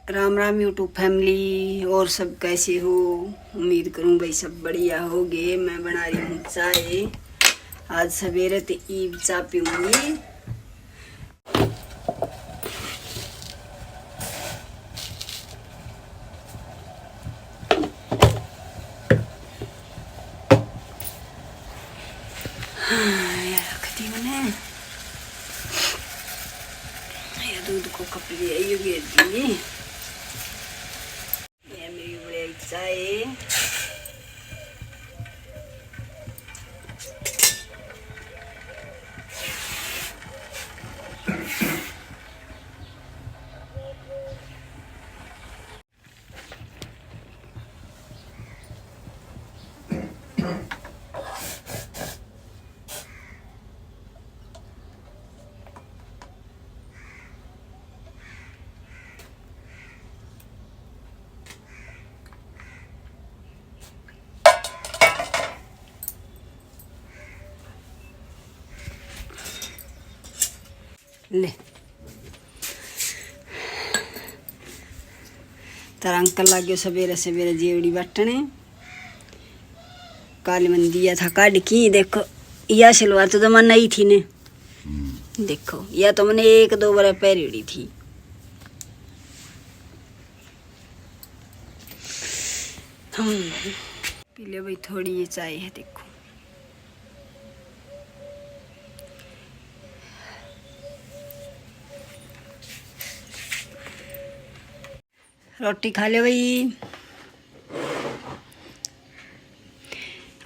Ram Ram YouTube family. और सब कैसे हो? उम्मीद करूं भाई सब बढ़िया होगे। मैं बना रही हूँ चाय। आज सवेरे तो ईब चाय पीऊंगी। रखती मैंने ये दूध को कप लिया, ये गिर दी। ये मेरी बड़ी चाय। ले तारा अंकल लाग्यो सवेरे सवेरे जेवड़ी बटने। काली मन दिया था काट की। देखो यह सलवार तो मैं नई थी ने। देखो यह तो मैंने एक दो बार पहरी थी। पी ले भाई, थोड़ी ये चाय है। देखो रोटी खा ले भाई।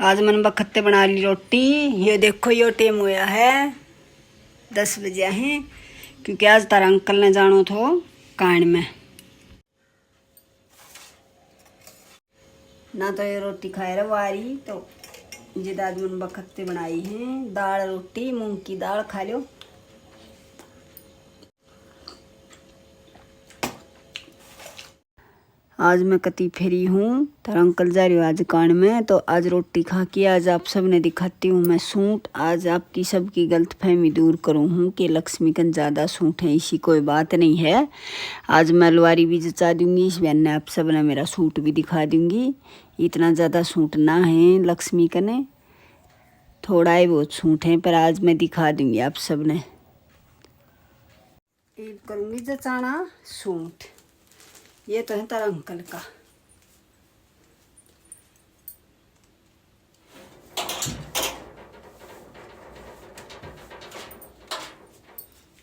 आज मैंने बखत्ते बना ली रोटी। ये देखो यो टाइम हुआ है 10 बजे हैं, क्योंकि आज तारा अंकल ने जानो थो कान में। ना तो ये रोटी खाए रवारी तो जिद आज मैंने बखत्ते बनाई हैं। दाल रोटी मूंग की दाल खा लो। आज मैं कती फेरी हूँ। तारा अंकल जा रही हूँ आज कान में, तो आज रोटी खा के आज आप सब ने दिखाती हूँ मैं सूट। आज आपकी सबकी गलतफहमी दूर करूँ हूँ कि लक्ष्मीकंद ज़्यादा सूट है, इसी कोई बात नहीं है। आज मैं लवारी भी जचा दूँगी, इस बहन ने आप सब ने मेरा सूट भी दिखा दूँगी। इतना ज़्यादा सूट ना है लक्ष्मीकंद, थोड़ा ही बहुत सूट है, पर आज मैं दिखा दूँगी आप सब ने। करूँगी जचाना सूट। ये तो है तारा अंकल का।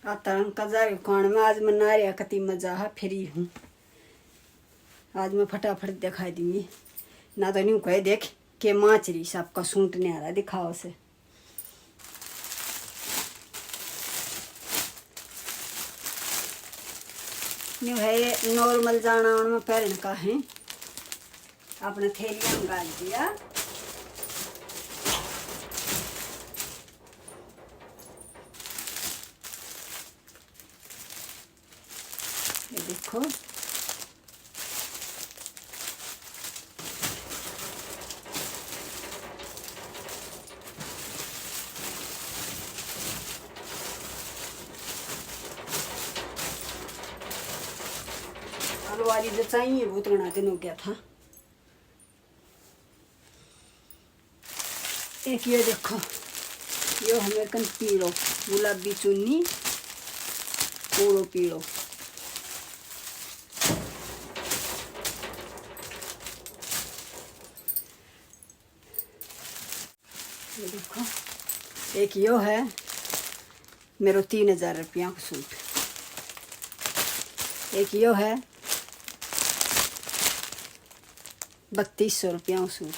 तारा अंकल जा रही कान में। आज मैं नारिया कती मजा है फ्री हूँ। आज मैं फटाफट दिखा दूंगी। ना तो नहीं कहे देख के माचरी सबका सूट नहीं आ रहा, दिखाओ से। न्यू है नॉर्मल जाना में पहन का है। अपने थैलिया में डाल दिया। ये देखो वाली जो चाहिए वो तो बना दिन हो गया था। एक ये देखो यो हमें कन पीड़ो गुलाबी चुन्नी पूरो पीड़ो। ये देखो एक यो है मेरो 3000 रुपया का सूट। एक यो है 3200 रुपया सूट।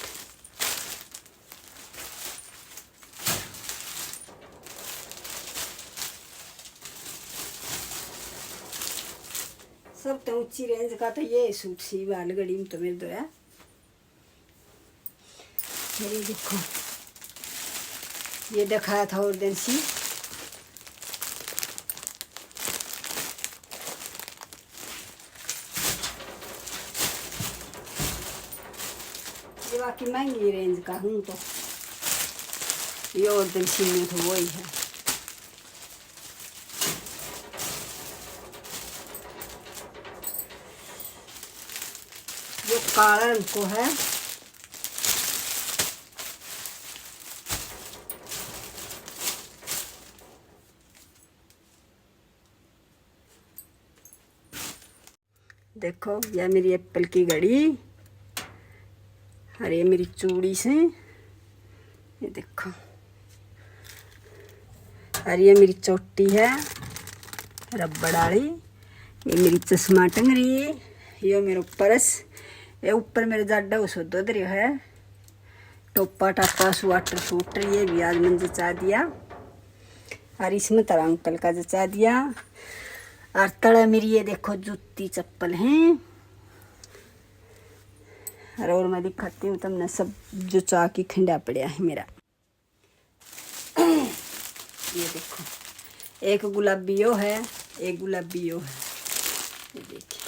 सब तो ऊंची रेंज का तो ये सूट सी बाल गड़ी में तो मेरे दो है। ये देखो ये दिखाया था और दिन सी। ये बाकी महंगी रेंज का हूँ तो ये और दिन सी में तो वही है। जो काला रंग को है। देखो यह मेरी एप्पल की घड़ी और ये मेरी चूड़ी से, ये देखो। और ये मेरी चोटी है रबड़ वाली। ये मेरी चश्मा टंग रही है। ये मेरा पर्स। ये ऊपर मेरे जाडा उसो दो दरियो है। टोपा टापा स्वेटर सूटर ये भी आज मैंने जचा दिया। और इसमें तारा अंकल का जचा दिया। और तड़ा मेरी ये देखो जूती चप्पल हैं। और मैं दिखाती हूँ तुमने सब जो चाकी खंडा पड़ा है मेरा। ये देखो एक गुलाबी यो है, एक गुलाबी यो है। ये देखिए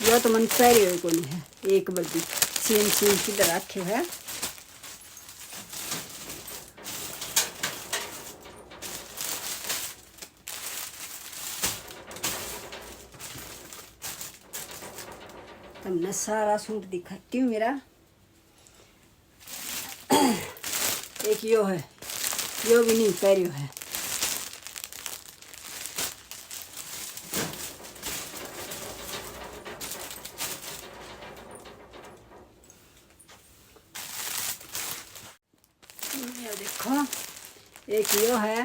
यो तो मन पैरे हुए को नहीं है। एक बल्कि सीन सीन किधर रखे है। तुमने सारा सूट दिखाती हूँ मेरा। एक यो है, यो भी नहीं पैरियो है। ये देखो एक यो है,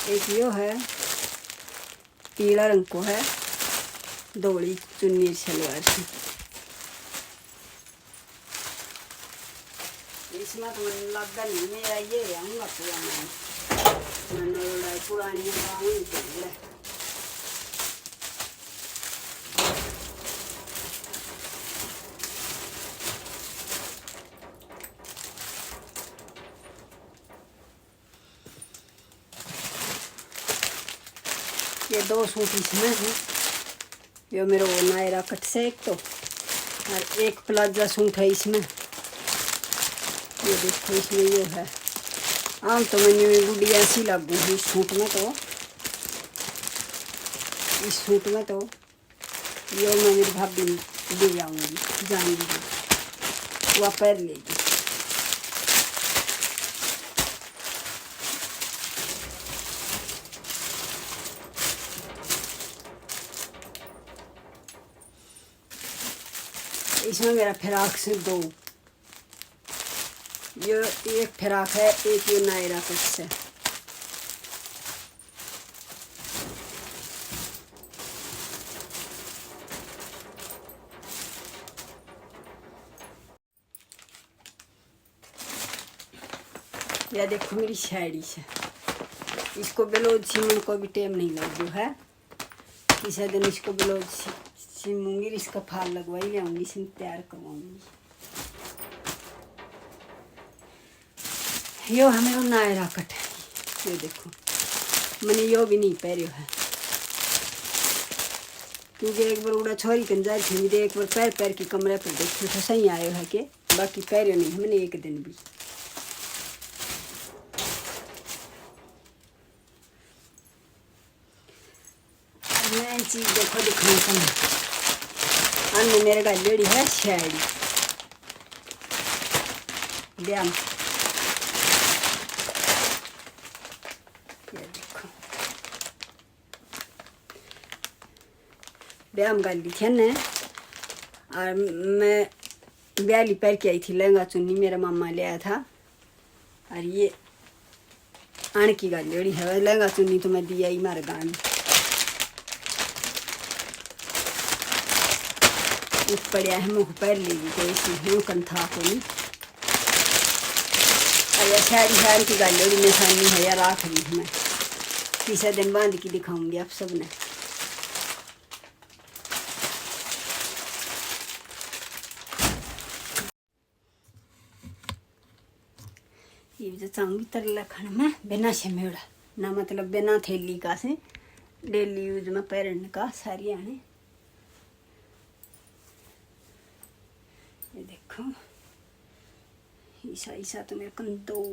एक यो है पीला रंग को है। धोली चुन्नी सलवार से। इसमें तो मन लगा नहीं मेरा ये आऊँगा पुराना पुरानी ये दो सूट इसमें है। ये मेरा वो नायरा कट से एक तो, और एक प्लाजा सूट है इसमें। ये देखो इसमें ये है। आम तो मैंने गुड़िया सी लागू है इस सूट में तो, इस सूट में तो ये मैं मेरी भाभी दे जाऊँगी, जाऊँगी वह पैर लेगी। इसमें मेरा फिराक से दो, ये एक फिराक है, एक ये नायरा कट से। यह देखो मेरी साड़ी से, इसको ब्लाउज सीमन को भी टाइम नहीं लग है। किसी दिन इसको ब्लाउज सीमूंगी, इसका फाल लगवाई लाऊंगी, इसमें तैयार करवाऊंगी। यो है मेरा नायरा कट है। ये देखो मैंने यो भी नहीं पहरियो है, क्योंकि एक बार उड़ा छोरी कंजार थी मेरे, एक बार पैर पैर की कमरे पर देखी तो सही आयो है के, बाकी पहरियो नहीं है मैंने एक दिन भी। नई चीज देखो दिखाऊं तुम्हें। अन्य मेरे का लेडी है साड़ी ब्याह। ये देखो ब्याह में गाली थी ने, और मैं ब्याली पैर के आई थी। लहंगा चुन्नी मेरा मामा ले आया था। और ये आण की गाल लेडी है। लहंगा चुन्नी तो मैं दिया ही मारे गाँव में पड़िया है। मुँह पैर लेगी तो इसी कन था को नहीं। अरे साड़ी साड़ी की गाल लेडी निशानी है यार, राख ली मैं तीसरे दिन बांध की दिखाऊंगी आप सब ने। ये भी चाहूँगी तरला खाने में बिना शमेड़ा ना, मतलब बिना थैली का से डेली यूज में पहनने का सारी आने। ये देखो ईसा ईसा तो मेरे कंदो।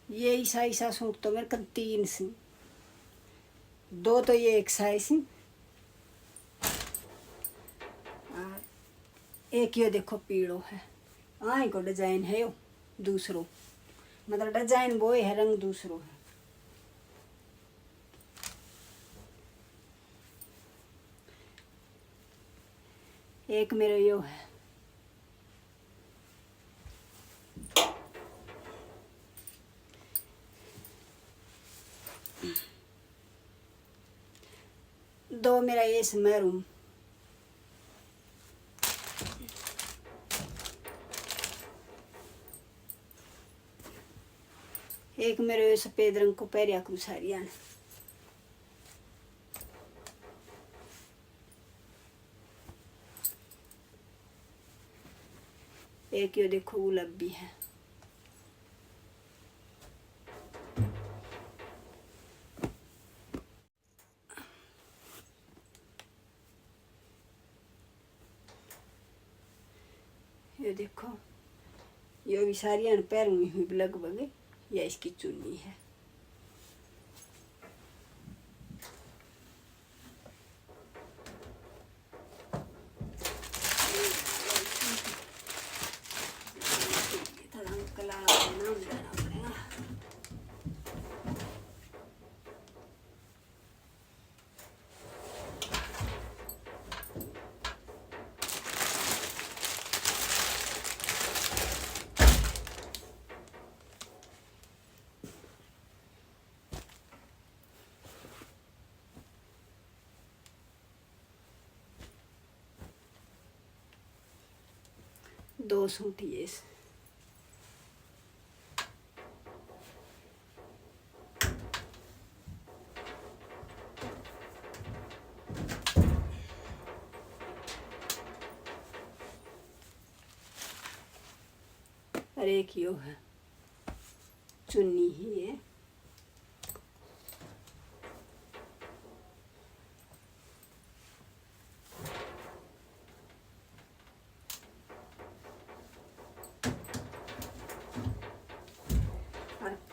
ये ईसा सूट तो मेरे कल 3 सी, 2 तो ये एक साइज सी, और एक ये देखो पीड़ो है। आई को डिजाइन है यो दूसरो, मतलब डिजाइन वो है, रंग दूसरो है। एक मेरा यो है, दो मेरा ये मैरून, एक मेरे सफेद रंग को पैरिया कुसारिया, एक ये देखो गुलाबी है। ये देखो ये भी सारियां पैरों में हुई लगभग, यह इसकी चुन्नी है। दो सूट ये और एक यो है, चुन्नी ही है।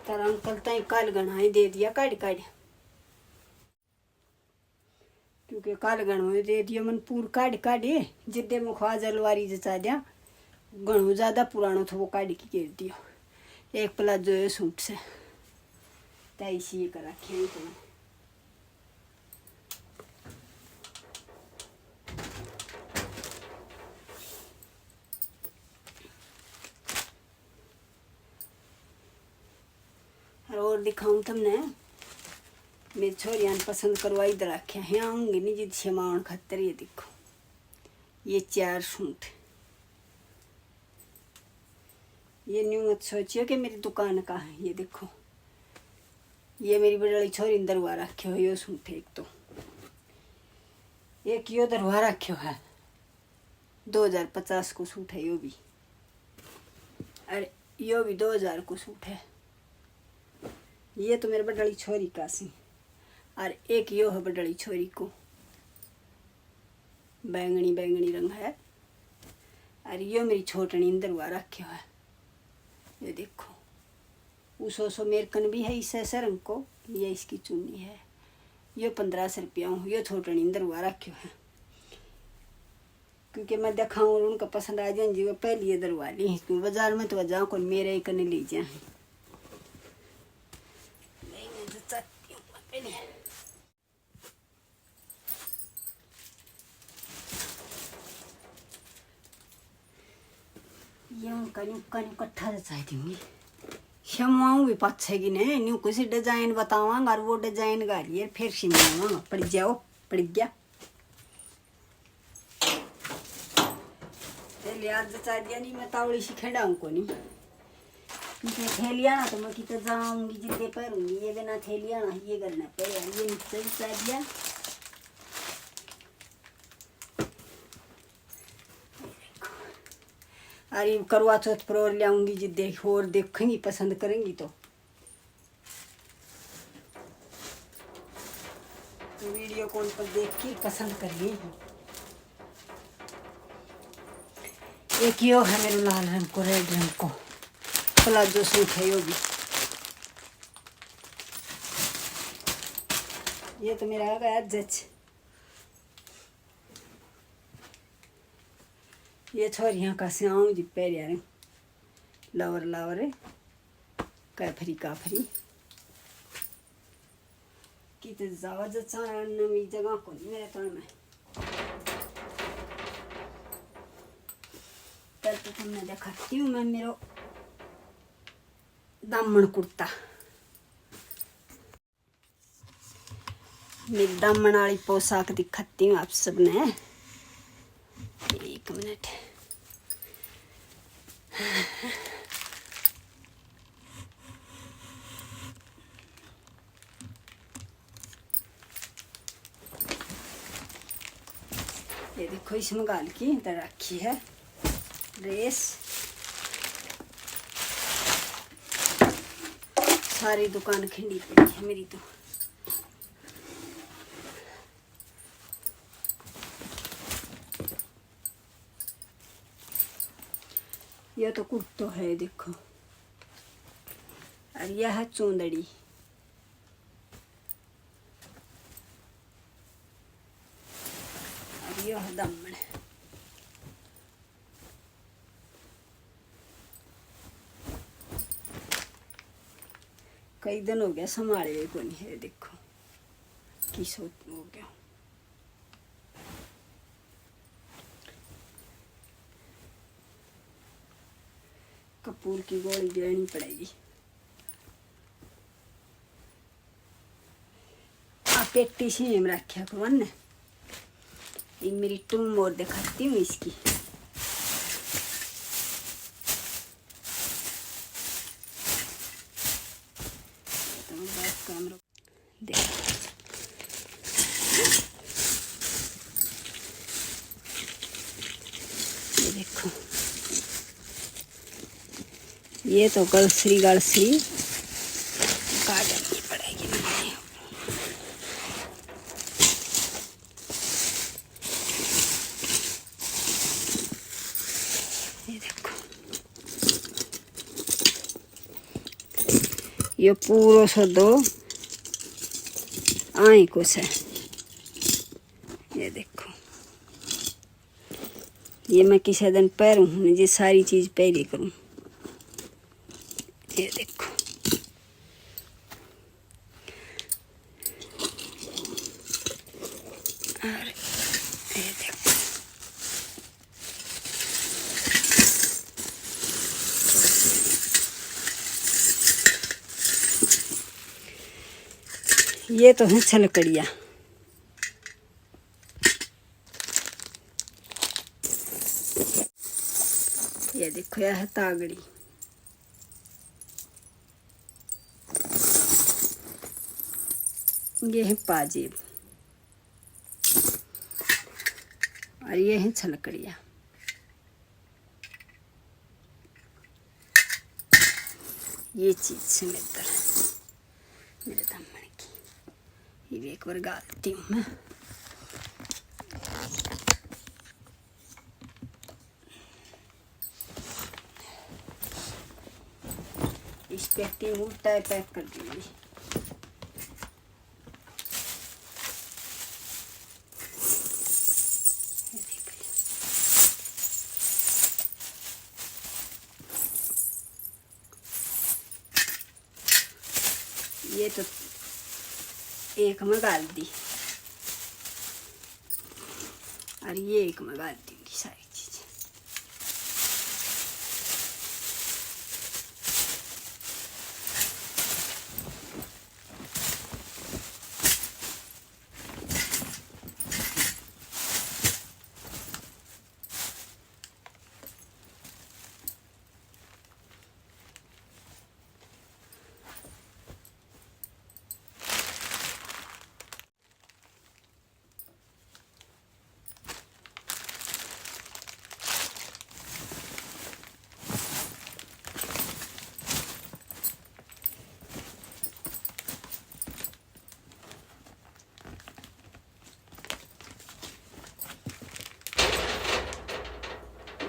तारा अंकल तई काल गणाई दे दिया काढ़ काढ़, क्योंकि काल गणो दे दिया मन पूर काढ़ काढ़े, जिद्दे मुखा जलवारी जचा दिया, गणो ज्यादा पुरानो था वो काढ़ की घेर दिया। एक प्लाजो है सूट से तैसी ये करा खेल को और दिखाऊं तुमने। मेरी छोरिया ने पसंद करवाई इधर रखे हैं, आऊंगी नहीं जिद छमाउन खातर। ये देखो ये 4 सूट, ये न्यू मत सोचियो कि मेरी दुकान का है। ये देखो ये मेरी बड़ी छोरी ने दरवा रखे हो, यो सूट एक तो, एक यो दरवा रखे है 2050 को सूट है यो भी, अरे यो भी 2000 को सूट है। ये तो मेरे बड़ी छोरी का सी, और एक यो है बड़ी छोरी को, बैंगनी बैंगनी रंग है, और यो मेरी छोटनी अंदर हुआ रखे है। ये देखो उसो मेरे कन भी है इस ऐसे रंग को, ये इसकी चुन्नी है। यो 1500 रुपया हूँ, यो छोटनी अंदर हुआ रखे है, क्योंकि मैं दिखाऊँ उनका पसंद आ जाए जी, वो पहले ये दरवा ली। बाजार में तो जाओ को मेरे ही कने ले जाए। इकट्ठा चाह दूंगी, शमाऊँ भी पाछे की नहीं न्यू कुछ डिजाइन बतावांगा, और वो डिजाइन गालिए फिर सिलवाऊंगा। पड़ जाओ पड़ गया आज चाह दिया नहीं, मैं तावड़ी सी खेडाऊँ को नहीं, क्योंकि थैलिया ना तो मैं कितना जाऊंगी जिद्दे पहरूंगी, ये बिना थैलिया ना ये करना पड़ेगा। ये नीचे चाह दिया, अरे करवा चौथ पर और लाऊंगी जी, देख और देखेंगी पसंद करेंगी तो वीडियो कॉल पर देख के पसंद करिए। एक यो है मेरे लाल रंग को, रेड रंग को प्लाजो सूट है यो भी, ये तो मेरा आ गया जज। ये छोरियाँ का स्याऊ जी पैरिया रे लावर लावर कैफरी काफरी की तो जावा जचा नवी जगह को नहीं मेरे तन में। कल तो तुमने दिखाती हूँ मैं मेरो दामन कुर्ता, मेरी दामन वाली पोशाक दिखाती हूँ आप सबने। एक मिनट। ये देखो इसमें गाल की इधर रखी है ड्रेस। सारी दुकान खिंडी पड़ी है मेरी तो। यह तो कुर्तो है देखो, और यह है चोंदड़ी। और यह है दामन। कई दिन हो गया संभाले हुए को नहीं है, देखो किस हो गया। कपूर की गोली लेनी पड़ेगी। आप पेटी से में रखा करो ने। ये मेरी टूम और दिखाती हूँ इसकी। तो कैमरा देखो, ये देखो, ये तो गलसरी काटनी पड़ेगी। ये देखो, ये पूरा सो दो आई कुछ है। ये देखो, ये मैं किसी दिन पहनूं हूँ, ये सारी चीज पहले करूँ। ये देखो, और ये देखो, ये तो है छलकड़िया। ये देखो, यह है तागड़ी। ये है पाजेब और ये है छलकड़िया। ये चीज से मेरे दामन की। ये एक बार गालती हूँ मैं। इस पेटी में उल्टा पैक कर दूंगी। ये तो एक में गाल दी और ये एक में गाल दूंगी सारी चीजें।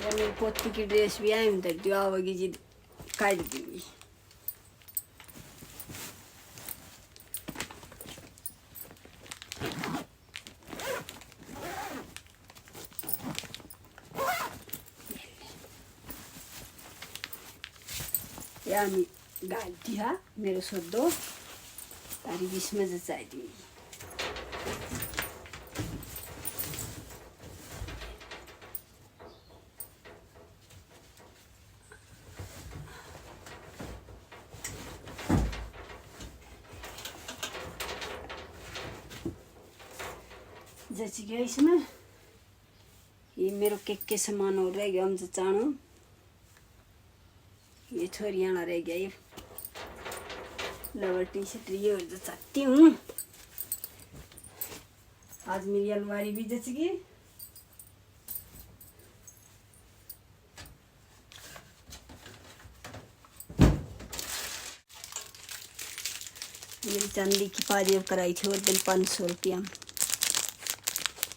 मेरी पोती की ड्रेस भी आई उधर दिया होगी जी, काट दूंगी। या मी घालती हा मेरो सोद्धो तारी बिचमा जचाइदिए जच गया इसमें। ये मेरो के सामान और रह गया हम जचाणो। ये छोरियाना रह गया ये लोअर टी शर्ट ये और जचाती हूँ। आज मेरी अलमारी भी जच गई। मेरी चांदी की पाजेब कराई थी और दिन 500 रुपया।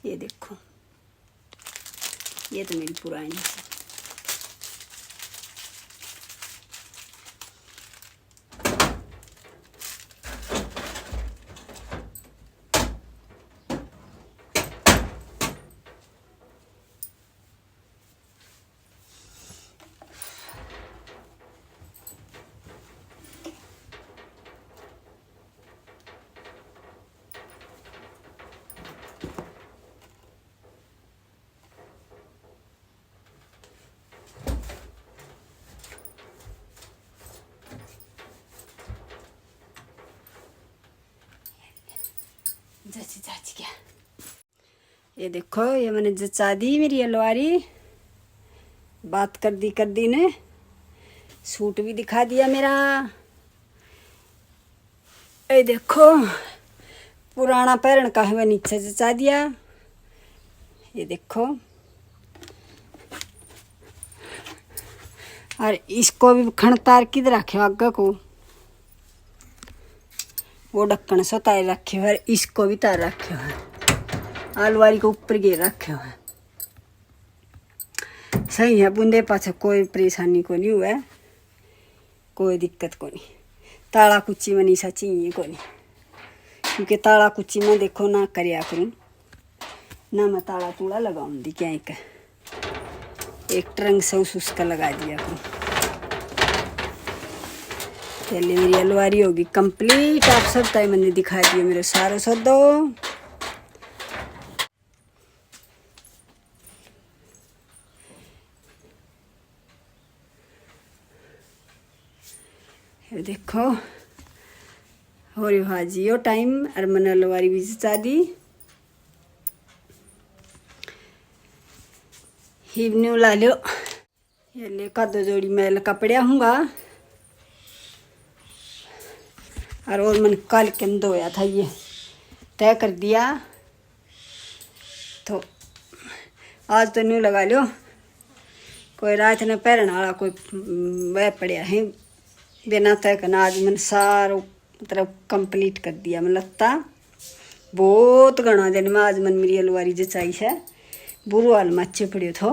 ये देखो ये तो मेरी पुरानी है। जच गया। ये देखो ये मैंने जचा दी मेरी अलमारी। बात कर दी ने सूट भी दिखा दिया मेरा। ये देखो पुराना पैरण का है मैं नीचे जचा दिया। ये देखो और इसको भी खणतार किधर रखे आगे को वो ढक्कन से तार रखे है। इसको भी तार रखे है अलमारी को ऊपर गिर रखे है। सही है बूंदे पाछे कोई परेशानी को नहीं हुआ है कोई दिक्कत को नहीं। ताला कुच्ची में नहीं चाहिए को नहीं क्योंकि ताला कुच्ची में देखो ना करया करूँ ना मैं ताला तूड़ा लगाऊँ दी क्या एक ट्रंक से उसका लगा दिया करूँ। पहले मेरी अलमारी होगी कंप्लीट। आप सब टाइम मैंने दिखा दिया मेरे सारे सौदो। ये देखो और भाजियो टाइम और मैंने अलमारी भी जचा दी। हिवन्यू ला लो ये ले का 2 जोड़ी मैल कपड़िया हूँगा और मैंने कल के धोया था ये तय कर दिया तो आज तो न्यू लगा लो। कोई रात ने पहरने वाला कोई वह पड़िया है बिना तय करना। आज मैंने सारा मतलब कंप्लीट कर दिया। मैं लगता बहुत घना दिन में आज मैंने मेरी अलमारी जचाई है। बुरो हाल में अच्छे पड़े थो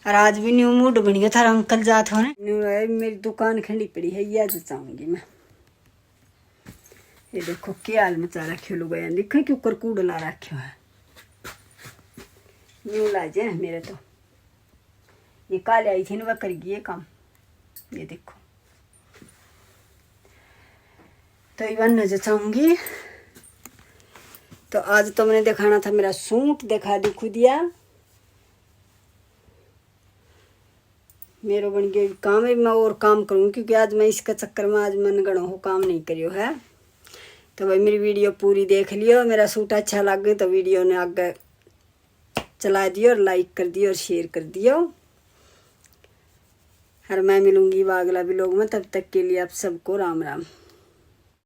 और आज भी न्यू मूड बन गया था। अंकल जात हो न्यू मेरी दुकान खड़ी पड़ी है ये जचाऊंगी मैं। ये देखो क्या हाल मचा रखे लोग दिखे कि ऊपर कूड़ ला रखे है। न्यू लाजे मेरे तो ये काले आई थी ना वह कर गई ये काम। ये देखो तो इवन न जचाऊंगी। तो आज तो मैंने दिखाना था मेरा सूट दिखा दी खुदिया मेरो बन गया काम है। मैं और काम करूँ क्योंकि आज मैं इसका चक्कर में आज मन गणों हो काम नहीं करियो है। तो भाई मेरी वीडियो पूरी देख लियो। मेरा सूट अच्छा लगे तो वीडियो ने आगे चला दियो और लाइक कर दियो और शेयर कर दियो। और मैं मिलूंगी अगला व्लॉग में। तब तक के लिए आप सबको राम राम।